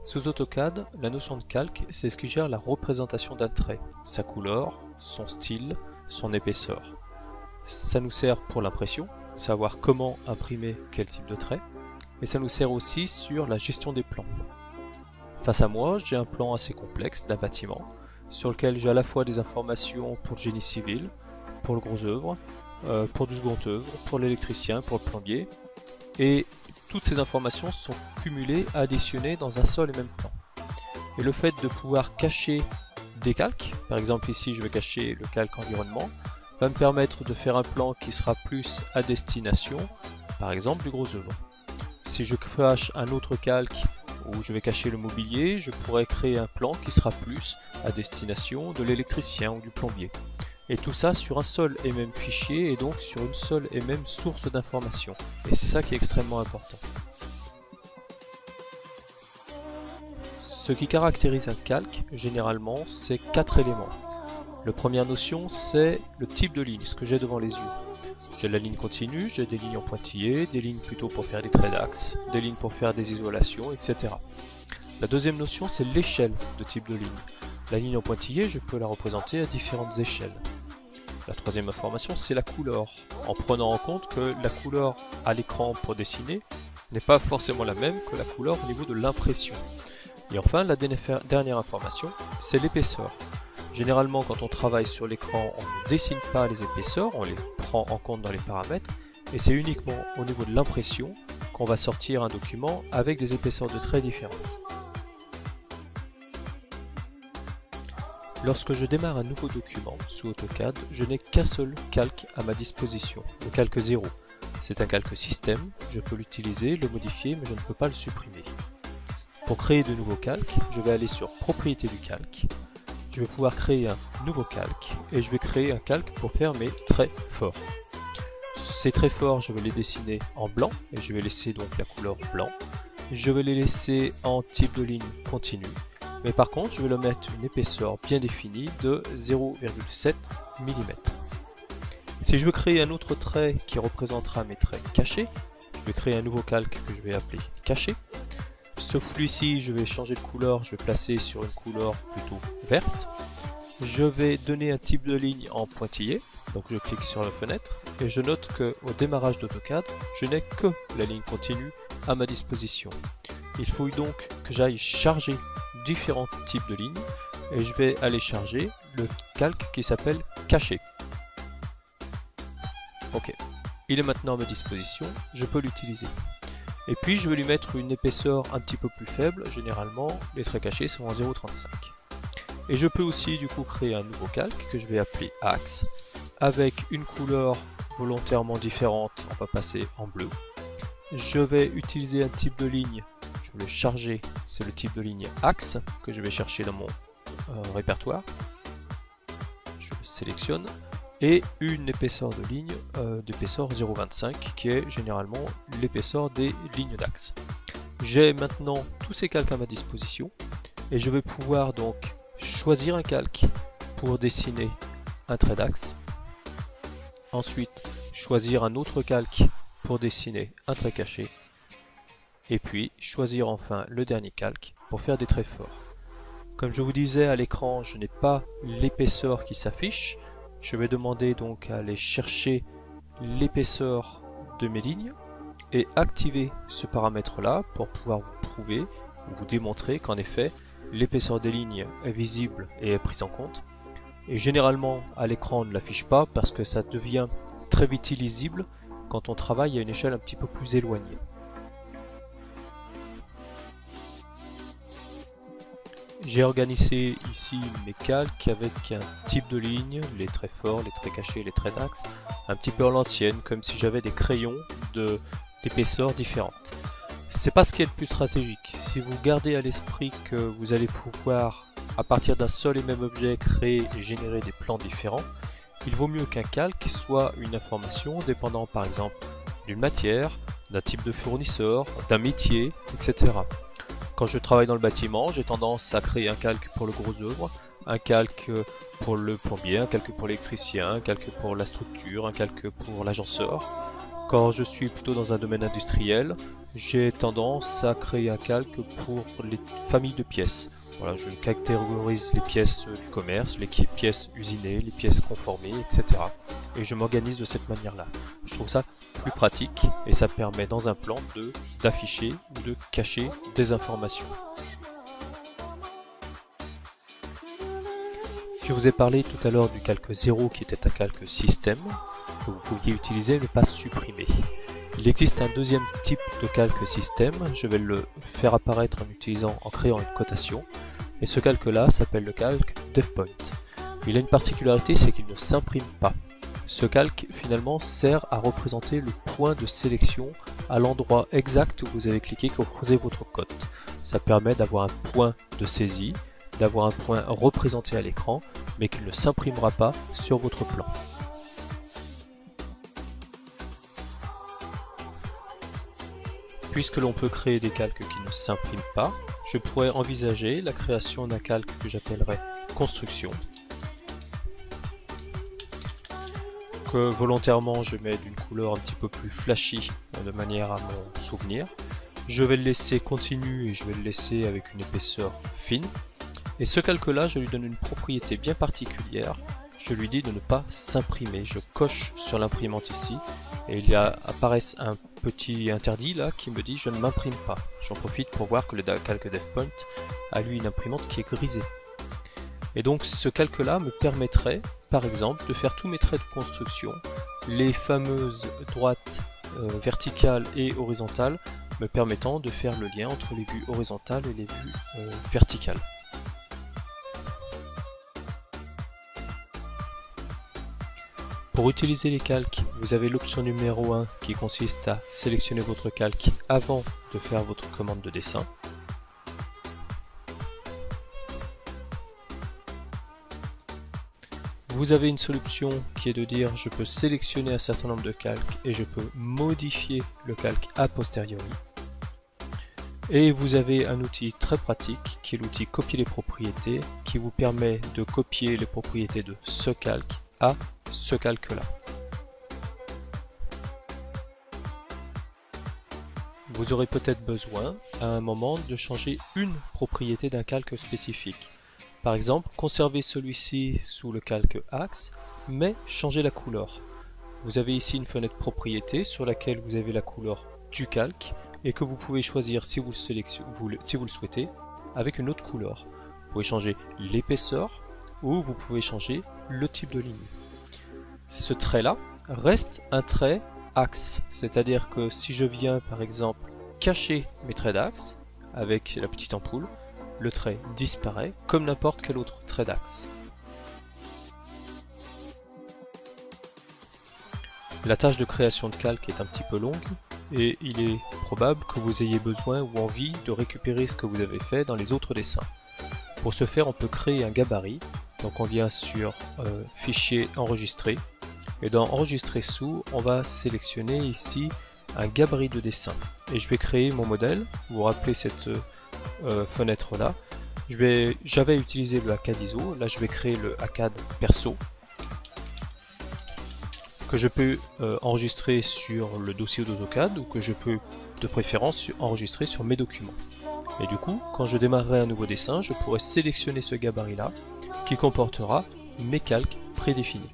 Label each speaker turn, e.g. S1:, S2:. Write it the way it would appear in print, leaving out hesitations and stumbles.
S1: Sous AutoCAD, la notion de calque, c'est ce qui gère la représentation d'un trait, sa couleur, son style, son épaisseur. Ça nous sert pour l'impression, savoir comment imprimer quel type de trait, mais ça nous sert aussi sur la gestion des plans. Face à moi, j'ai un plan assez complexe d'un bâtiment, sur lequel j'ai à la fois des informations pour le génie civil, pour le gros œuvre, pour du second œuvre, pour l'électricien, pour le plombier, et toutes ces informations sont cumulées, additionnées dans un seul et même plan. Et le fait de pouvoir cacher des calques, par exemple ici je vais cacher le calque environnement, va me permettre de faire un plan qui sera plus à destination, par exemple du gros œuvre. Si je cache un autre calque où je vais cacher le mobilier, je pourrais créer un plan qui sera plus à destination de l'électricien ou du plombier. Et tout ça sur un seul et même fichier et donc sur une seule et même source d'information. Et c'est ça qui est extrêmement important. Ce qui caractérise un calque, généralement, c'est 4 éléments. La première notion, c'est le type de ligne, ce que j'ai devant les yeux. J'ai la ligne continue, j'ai des lignes en pointillés, des lignes plutôt pour faire des traits d'axe, des lignes pour faire des isolations, etc. La deuxième notion, c'est l'échelle de type de ligne. La ligne en pointillé, je peux la représenter à différentes échelles. La troisième information, c'est la couleur, en prenant en compte que la couleur à l'écran pour dessiner n'est pas forcément la même que la couleur au niveau de l'impression. Et enfin, la dernière information, c'est l'épaisseur. Généralement, quand on travaille sur l'écran, on ne dessine pas les épaisseurs, on les prend en compte dans les paramètres, et c'est uniquement au niveau de l'impression qu'on va sortir un document avec des épaisseurs de traits différentes. Lorsque je démarre un nouveau document sous AutoCAD, je n'ai qu'un seul calque à ma disposition, le calque 0. C'est un calque système, je peux l'utiliser, le modifier, mais je ne peux pas le supprimer. Pour créer de nouveaux calques, je vais aller sur Propriétés du calque, je vais pouvoir créer un nouveau calque, et je vais créer un calque pour faire mes traits forts. Ces traits forts, je vais les dessiner en blanc, et je vais laisser donc la couleur blanc. Je vais les laisser en type de ligne continue. Mais par contre, je vais leur mettre une épaisseur bien définie de 0,7 mm. Si je veux créer un autre trait qui représentera mes traits cachés, je vais créer un nouveau calque que je vais appeler caché. Celui-ci, je vais changer de couleur, je vais placer sur une couleur plutôt verte. Je vais donner un type de ligne en pointillé, donc je clique sur la fenêtre et je note qu'au démarrage d'AutoCAD, je n'ai que la ligne continue à ma disposition. Il faut donc que j'aille charger différents types de lignes et je vais aller charger le calque qui s'appelle caché. Ok, il est maintenant à ma disposition, je peux l'utiliser. Et puis je vais lui mettre une épaisseur un petit peu plus faible, généralement les traits cachés sont en 0,35. Et je peux aussi du coup créer un nouveau calque que je vais appeler axe, avec une couleur volontairement différente, on va passer en bleu. Je vais utiliser un type de ligne, je vais le charger, c'est le type de ligne axe que je vais chercher dans mon répertoire. Je le sélectionne. Et une épaisseur de ligne d'épaisseur 0,25 qui est généralement l'épaisseur des lignes d'axe. J'ai maintenant tous ces calques à ma disposition et je vais pouvoir donc choisir un calque pour dessiner un trait d'axe. Ensuite, choisir un autre calque pour dessiner un trait caché. Et puis, choisir enfin le dernier calque pour faire des traits forts. Comme je vous disais à l'écran, je n'ai pas l'épaisseur qui s'affiche. Je vais demander donc à aller chercher l'épaisseur de mes lignes et activer ce paramètre là pour pouvoir vous prouver ou vous démontrer qu'en effet l'épaisseur des lignes est visible et est prise en compte. Et généralement à l'écran on ne l'affiche pas parce que ça devient très vite illisible quand on travaille à une échelle un petit peu plus éloignée. J'ai organisé ici mes calques avec un type de ligne, les traits forts, les traits cachés, les traits d'axe, un petit peu à l'ancienne, comme si j'avais des crayons d'épaisseur différentes. C'est pas ce qui est le plus stratégique. Si vous gardez à l'esprit que vous allez pouvoir, à partir d'un seul et même objet, créer et générer des plans différents, il vaut mieux qu'un calque soit une information dépendant par exemple d'une matière, d'un type de fournisseur, d'un métier, etc. Quand je travaille dans le bâtiment, j'ai tendance à créer un calque pour le gros œuvre, un calque pour le plombier, un calque pour l'électricien, un calque pour la structure, un calque pour l'agenceur. Quand je suis plutôt dans un domaine industriel, j'ai tendance à créer un calque pour les familles de pièces. Voilà, je catégorise les pièces du commerce, les pièces usinées, les pièces conformées, etc. Et je m'organise de cette manière-là. Je trouve ça plus pratique et ça permet dans un plan d'afficher ou de cacher des informations. Je vous ai parlé tout à l'heure du calque 0 qui était un calque système que vous pouviez utiliser mais pas supprimer. Il existe un deuxième type de calque système, je vais le faire apparaître en créant une cotation. Et ce calque-là s'appelle le calque DevPoint. Il a une particularité, c'est qu'il ne s'imprime pas. Ce calque finalement sert à représenter le point de sélection à l'endroit exact où vous avez cliqué quand vous posez votre cote. Ça permet d'avoir un point de saisie, d'avoir un point représenté à l'écran, mais qu'il ne s'imprimera pas sur votre plan. Puisque l'on peut créer des calques qui ne s'impriment pas, je pourrais envisager la création d'un calque que j'appellerais construction, que volontairement je mets d'une couleur un petit peu plus flashy de manière à m'en souvenir. Je vais le laisser continu et je vais le laisser avec une épaisseur fine. Et ce calque-là, je lui donne une propriété bien particulière. Je lui dis de ne pas s'imprimer. Je coche sur l'imprimante ici et il apparaît un petit interdit là qui me dit je ne m'imprime pas. J'en profite pour voir que le calque DevPoint a lui une imprimante qui est grisée. Et donc ce calque là me permettrait par exemple de faire tous mes traits de construction, les fameuses droites verticales et horizontales me permettant de faire le lien entre les vues horizontales et les vues verticales. Pour utiliser les calques, vous avez l'option numéro 1 qui consiste à sélectionner votre calque avant de faire votre commande de dessin. Vous avez une solution qui est de dire je peux sélectionner un certain nombre de calques et je peux modifier le calque a posteriori. Et vous avez un outil très pratique qui est l'outil copier les propriétés qui vous permet de copier les propriétés de ce calque à ce calque-là. Vous aurez peut-être besoin à un moment de changer une propriété d'un calque spécifique. Par exemple, conserver celui-ci sous le calque axe, mais changer la couleur. Vous avez ici une fenêtre propriété sur laquelle vous avez la couleur du calque et que vous pouvez choisir si vous le souhaitez avec une autre couleur. Vous pouvez changer l'épaisseur ou vous pouvez changer le type de ligne. Ce trait-là reste un trait axe, c'est-à-dire que si je viens par exemple cacher mes traits d'axe avec la petite ampoule, le trait disparaît comme n'importe quel autre trait d'axe. La tâche de création de calque est un petit peu longue et il est probable que vous ayez besoin ou envie de récupérer ce que vous avez fait dans les autres dessins. Pour ce faire, on peut créer un gabarit. Donc on vient sur Fichier, Enregistrer. Et dans Enregistrer sous, on va sélectionner ici un gabarit de dessin. Et je vais créer mon modèle. Vous vous rappelez cette fenêtre là. J'avais utilisé le ACAD ISO. Là je vais créer le ACAD Perso, que je peux enregistrer sur le dossier d'AutoCAD ou que je peux de préférence enregistrer sur mes documents. Et du coup, quand je démarrerai un nouveau dessin, je pourrai sélectionner ce gabarit là qui comportera mes calques prédéfinis.